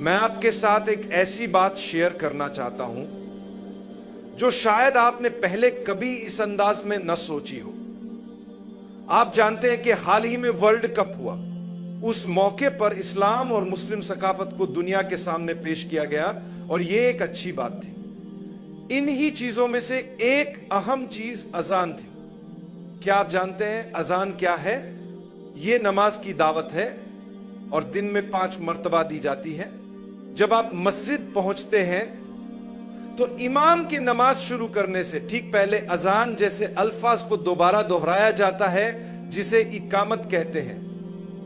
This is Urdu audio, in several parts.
میں آپ کے ساتھ ایک ایسی بات شیئر کرنا چاہتا ہوں جو شاید آپ نے پہلے کبھی اس انداز میں نہ سوچی ہو۔ آپ جانتے ہیں کہ حال ہی میں ورلڈ کپ ہوا۔ اس موقع پر اسلام اور مسلم ثقافت کو دنیا کے سامنے پیش کیا گیا اور یہ ایک اچھی بات تھی۔ انہی چیزوں میں سے ایک اہم چیز اذان تھی۔ کیا آپ جانتے ہیں اذان کیا ہے؟ یہ نماز کی دعوت ہے اور دن میں 5 مرتبہ دی جاتی ہے۔ جب آپ مسجد پہنچتے ہیں تو امام کی نماز شروع کرنے سے ٹھیک پہلے اذان جیسے الفاظ کو دوبارہ دہرایا جاتا ہے جسے اقامت کہتے ہیں۔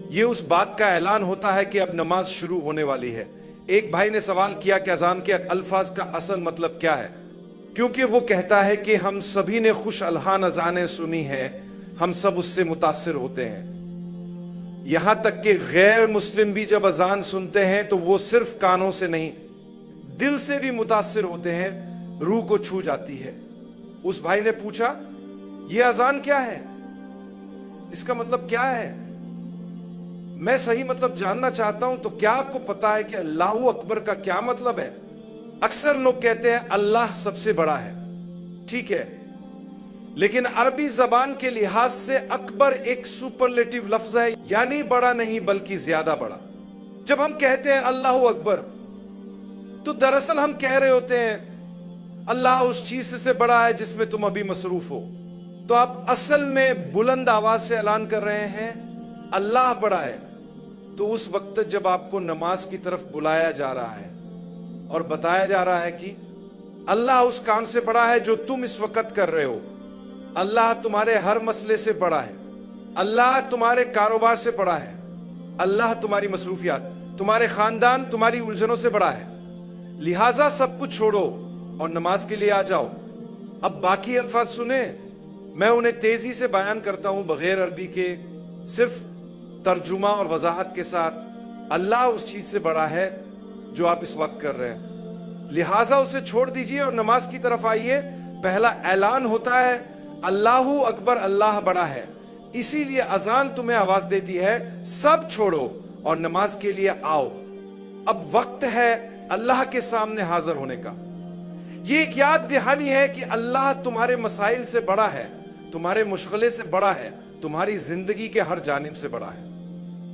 یہ اس بات کا اعلان ہوتا ہے کہ اب نماز شروع ہونے والی ہے۔ ایک بھائی نے سوال کیا کہ اذان کے الفاظ کا اصل مطلب کیا ہے؟ کیونکہ وہ کہتا ہے کہ ہم سبھی نے خوش الحان اذانیں سنی ہیں، ہم سب اس سے متاثر ہوتے ہیں۔ یہاں تک کہ غیر مسلم بھی جب اذان سنتے ہیں تو وہ صرف کانوں سے نہیں، دل سے بھی متاثر ہوتے ہیں، روح کو چھو جاتی ہے۔ اس بھائی نے پوچھا یہ اذان کیا ہے؟ اس کا مطلب کیا ہے؟ میں صحیح مطلب جاننا چاہتا ہوں۔ تو کیا آپ کو پتا ہے کہ اللہ اکبر کا کیا مطلب ہے؟ اکثر لوگ کہتے ہیں اللہ سب سے بڑا ہے، ٹھیک ہے، لیکن عربی زبان کے لحاظ سے اکبر ایک سپرلیٹیو لفظ ہے، یعنی بڑا نہیں بلکہ زیادہ بڑا۔ جب ہم کہتے ہیں اللہ اکبر تو دراصل ہم کہہ رہے ہوتے ہیں اللہ اس چیز سے بڑا ہے جس میں تم ابھی مصروف ہو۔ تو آپ اصل میں بلند آواز سے اعلان کر رہے ہیں اللہ بڑا ہے۔ تو اس وقت جب آپ کو نماز کی طرف بلایا جا رہا ہے اور بتایا جا رہا ہے کہ اللہ اس کام سے بڑا ہے جو تم اس وقت کر رہے ہو، اللہ تمہارے ہر مسئلے سے بڑا ہے، اللہ تمہارے کاروبار سے بڑا ہے، اللہ تمہاری مصروفیات، تمہارے خاندان، تمہاری الجھنوں سے بڑا ہے، لہٰذا سب کچھ چھوڑو اور نماز کے لیے آ جاؤ۔ اب باقی الفاظ سنیں، میں انہیں تیزی سے بیان کرتا ہوں بغیر عربی کے، صرف ترجمہ اور وضاحت کے ساتھ۔ اللہ اس چیز سے بڑا ہے جو آپ اس وقت کر رہے ہیں، لہٰذا اسے چھوڑ دیجئے اور نماز کی طرف آئیے۔ پہلا اعلان ہوتا ہے اللہ اکبر، اللہ بڑا ہے، اسی لیے اذان تمہیں آواز دیتی ہے سب چھوڑو اور نماز کے لیے آؤ۔ اب وقت ہے اللہ کے سامنے حاضر ہونے کا۔ یہ ایک یاد دہانی ہے کہ اللہ تمہارے مسائل سے بڑا ہے، تمہارے مشغلے سے بڑا ہے، تمہاری زندگی کے ہر جانب سے بڑا ہے۔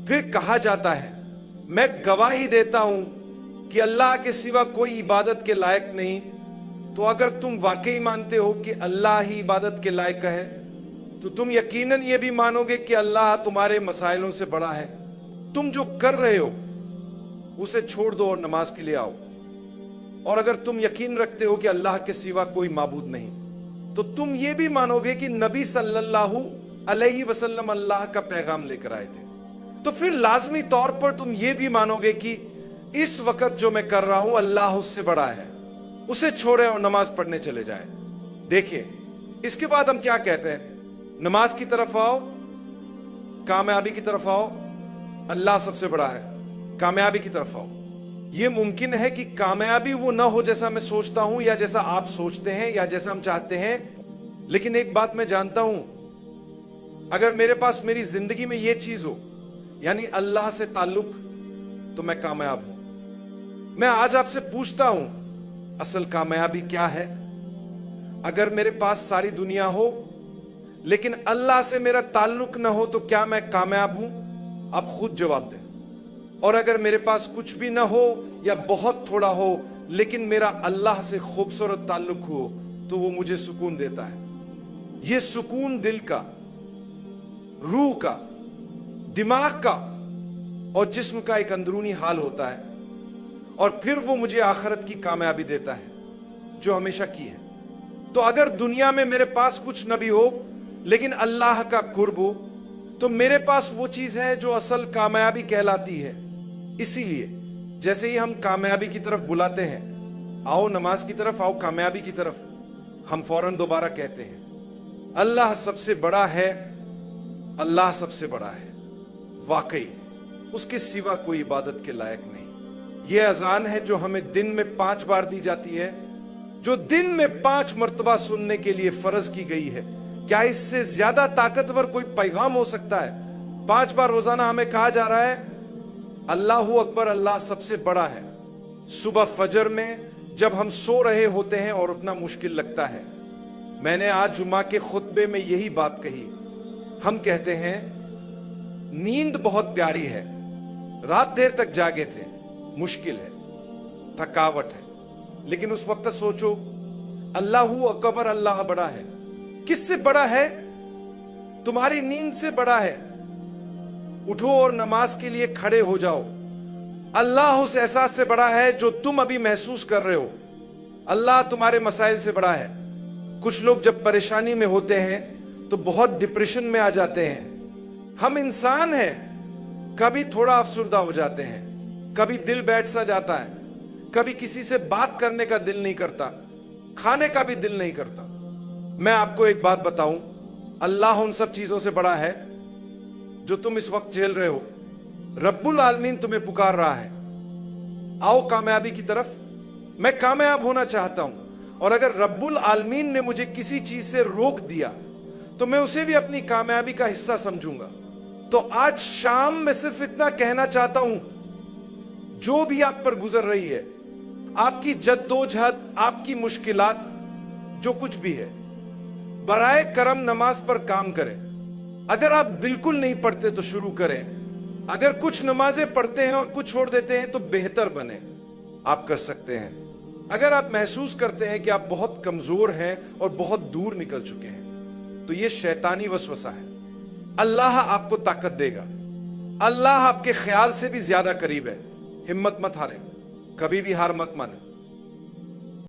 پھر کہا جاتا ہے میں گواہی دیتا ہوں کہ اللہ کے سوا کوئی عبادت کے لائق نہیں۔ تو اگر تم واقعی مانتے ہو کہ اللہ ہی عبادت کے لائق ہے تو تم یقیناً یہ بھی مانو گے کہ اللہ تمہارے مسائلوں سے بڑا ہے۔ تم جو کر رہے ہو اسے چھوڑ دو اور نماز کے لیے آؤ۔ اور اگر تم یقین رکھتے ہو کہ اللہ کے سوا کوئی معبود نہیں تو تم یہ بھی مانو گے کہ نبی صلی اللہ علیہ وسلم اللہ کا پیغام لے کر آئے تھے۔ تو پھر لازمی طور پر تم یہ بھی مانو گے کہ اس وقت جو میں کر رہا ہوں اللہ اس سے بڑا ہے۔ اسے چھوڑیں اور نماز پڑھنے چلے جائیں۔ دیکھیں اس کے بعد ہم کیا کہتے ہیں، نماز کی طرف آؤ، کامیابی کی طرف آؤ، اللہ سب سے بڑا ہے، کامیابی کی طرف آؤ۔ یہ ممکن ہے کہ کامیابی وہ نہ ہو جیسا میں سوچتا ہوں یا جیسا آپ سوچتے ہیں یا جیسا ہم چاہتے ہیں، لیکن ایک بات میں جانتا ہوں، اگر میرے پاس میری زندگی میں یہ چیز ہو یعنی اللہ سے تعلق، تو میں کامیاب ہوں۔ میں آج آپ سے پوچھتا ہوں اصل کامیابی کیا ہے؟ اگر میرے پاس ساری دنیا ہو لیکن اللہ سے میرا تعلق نہ ہو تو کیا میں کامیاب ہوں؟ آپ خود جواب دیں۔ اور اگر میرے پاس کچھ بھی نہ ہو یا بہت تھوڑا ہو لیکن میرا اللہ سے خوبصورت تعلق ہو تو وہ مجھے سکون دیتا ہے۔ یہ سکون دل کا، روح کا، دماغ کا اور جسم کا ایک اندرونی حال ہوتا ہے، اور پھر وہ مجھے آخرت کی کامیابی دیتا ہے جو ہمیشہ کی ہے۔ تو اگر دنیا میں میرے پاس کچھ نہ بھی ہو لیکن اللہ کا قرب ہو تو میرے پاس وہ چیز ہے جو اصل کامیابی کہلاتی ہے۔ اسی لیے جیسے ہی ہم کامیابی کی طرف بلاتے ہیں، آؤ نماز کی طرف، آؤ کامیابی کی طرف، ہم فوراً دوبارہ کہتے ہیں اللہ سب سے بڑا ہے، اللہ سب سے بڑا ہے، واقعی اس کے سوا کوئی عبادت کے لائق نہیں۔ یہ اذان ہے جو ہمیں دن میں 5 بار دی جاتی ہے، جو دن میں 5 مرتبہ سننے کے لیے فرض کی گئی ہے۔ کیا اس سے زیادہ طاقتور کوئی پیغام ہو سکتا ہے؟ 5 بار روزانہ ہمیں کہا جا رہا ہے اللہ اکبر، اللہ سب سے بڑا ہے۔ صبح فجر میں جب ہم سو رہے ہوتے ہیں اور اٹھنا مشکل لگتا ہے، میں نے آج جمعہ کے خطبے میں یہی بات کہی۔ ہم کہتے ہیں نیند بہت پیاری ہے، رات دیر تک جاگے تھے، مشکل ہے، تھکاوٹ ہے، لیکن اس وقت سوچو اللہ اکبر، اللہ بڑا ہے۔ کس سے بڑا ہے؟ تمہاری نیند سے بڑا ہے۔ اٹھو اور نماز کے لیے کھڑے ہو جاؤ۔ اللہ اس احساس سے بڑا ہے جو تم ابھی محسوس کر رہے ہو۔ اللہ تمہارے مسائل سے بڑا ہے۔ کچھ لوگ جب پریشانی میں ہوتے ہیں تو بہت ڈپریشن میں آ جاتے ہیں۔ ہم انسان ہیں، کبھی تھوڑا افسردہ ہو جاتے ہیں، کبھی دل بیٹھ سا جاتا ہے، کبھی کسی سے بات کرنے کا دل نہیں کرتا، کھانے کا بھی دل نہیں کرتا۔ میں آپ کو ایک بات بتاؤں، اللہ ان سب چیزوں سے بڑا ہے جو تم اس وقت جھیل رہے ہو۔ رب العالمین تمہیں پکار رہا ہے، آؤ کامیابی کی طرف۔ میں کامیاب ہونا چاہتا ہوں، اور اگر رب العالمین نے مجھے کسی چیز سے روک دیا تو میں اسے بھی اپنی کامیابی کا حصہ سمجھوں گا۔ تو آج شام میں صرف اتنا کہنا چاہتا ہوں، جو بھی آپ پر گزر رہی ہے، آپ کی جدوجہد، آپ کی مشکلات، جو کچھ بھی ہے، برائے کرم نماز پر کام کریں۔ اگر آپ بالکل نہیں پڑھتے تو شروع کریں۔ اگر کچھ نمازیں پڑھتے ہیں اور کچھ چھوڑ دیتے ہیں تو بہتر بنے، آپ کر سکتے ہیں۔ اگر آپ محسوس کرتے ہیں کہ آپ بہت کمزور ہیں اور بہت دور نکل چکے ہیں تو یہ شیطانی وسوسہ ہے۔ اللہ آپ کو طاقت دے گا۔ اللہ آپ کے خیال سے بھی زیادہ قریب ہے۔ ہمت مت ہاریں، کبھی بھی ہار مت مانیں۔